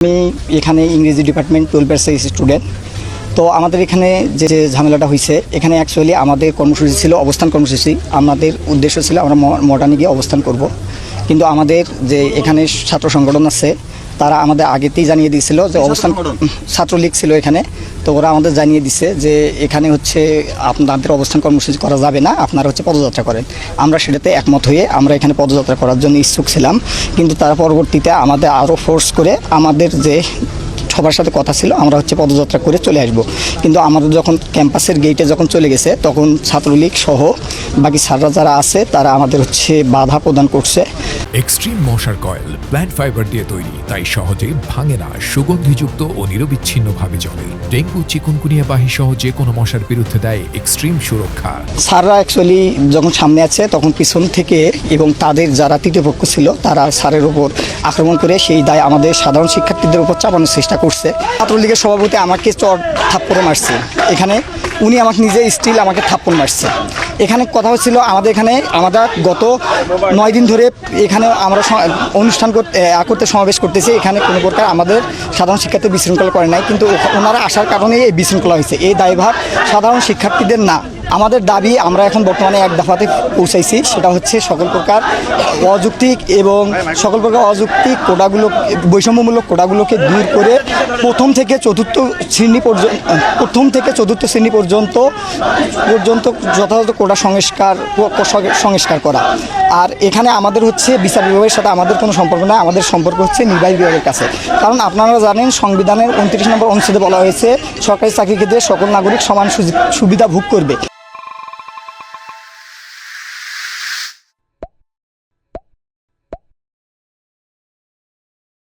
আমি এখানে ইংরেজি ডিপার্টমেন্ট 12 স্টুডেন্ট। তো আমাদের এখানে যে ঝামেলাটা হয়েছে, এখানে অ্যাকচুয়ালি আমাদের কর্মসূচি ছিল অবস্থান কর্মসূচি। আমাদের উদ্দেশ্য ছিল আমরা মডার্নে গিয়ে অবস্থান করব, কিন্তু আমাদের যে এখানে ছাত্র সংগঠন আছে তারা আমাদের আগেতেই জানিয়ে দিয়েছিল যে অবস্থান, ছাত্রলীগ ছিল এখানে। তো ওরা আমাদের জানিয়ে দিছে যে এখানে হচ্ছে আপনাদের অবস্থান কর্মসূচি করা যাবে না, আপনারা হচ্ছে পদযাত্রা করেন। আমরা সেটাতে একমত হয়ে আমরা এখানে পদযাত্রা করার জন্য ইচ্ছুক ছিলাম, কিন্তু তারা পরবর্তীতে আমাদের আরও ফোর্স করে আমাদের যে সবার সাথে কথা ছিল আমরা হচ্ছে পদযাত্রা করে চলে আসব। কিন্তু আমাদের যখন ক্যাম্পাসের গেটে যখন চলে গেছে তখন ছাত্রলীগ সহ বাকি স্যাররা যারা আছে তারা আমাদের হচ্ছে বাধা প্রদান করছে। এক্সট্রিম মশার কয়েল প্ল্যান্ট ফাইবার দিয়ে তৈরি, তাই সহজে ভাঙে না, সুগন্ধিযুক্ত ও নিরবিচ্ছিন্নভাবে জ্বলে। ডেঙ্গু, চিকুনগুনিয়া বাহি সহ যে কোনো মশার বিরুদ্ধে দেয় এক্সট্রিম সুরক্ষা। স্যাররা অ্যাকচুয়ালি যখন সামনে আছে তখন পিছন থেকে এবং তাদের যারা তৃতীয় পক্ষ ছিল তারা স্যারের উপর আক্রমণ করে সেই দায় আমাদের সাধারণ শিক্ষার্থীদের উপর চাপানোর চেষ্টা করছে। ছাত্রলীগের সভাপতি আমাকে চর থাপ্পড়ে মারছে, এখানে উনি আমাকে নিজে স্টিল আমাকে থাপ্পড় মারছে। এখানে কথা হচ্ছিল আমাদের এখানে আমরা গত 9 দিন ধরে এখানে আমরা অনুষ্ঠান করতে সমাবেশ করতেছি, এখানে কোনো প্রকার আমাদের সাধারণ শিক্ষার্থী বিশৃঙ্খলা করে নাই, কিন্তু ওনারা আসার কারণে এই বিশৃঙ্খলা হয়েছে। এই দায়ভার সাধারণ শিক্ষার্থীদের না। আমাদের দাবি আমরা এখন বর্তমানে এক দফাতে পৌঁছাইছি, সেটা হচ্ছে সকল প্রকার অযৌক্তিক এবং সকল প্রকার অযৌক্তিক কোটাগুলো, বৈষম্যমূলক কোটাগুলোকে দূর করে প্রথম থেকে চতুর্থ শ্রেণী পর্যন্ত যথাযথ কোটা সংস্কার করা। আর এখানে আমাদের হচ্ছে বিচার বিভাগের সাথে আমাদের কোনো সম্পর্ক না, আমাদের সম্পর্ক হচ্ছে নির্বাহী বিভাগের কাছে। কারণ আপনারা জানেন সংবিধানের 29 নম্বর অনুচ্ছেদে বলা হয়েছে সরকারি চাকরির ক্ষেত্রে সকল নাগরিক সমান সুবিধা ভোগ করবে।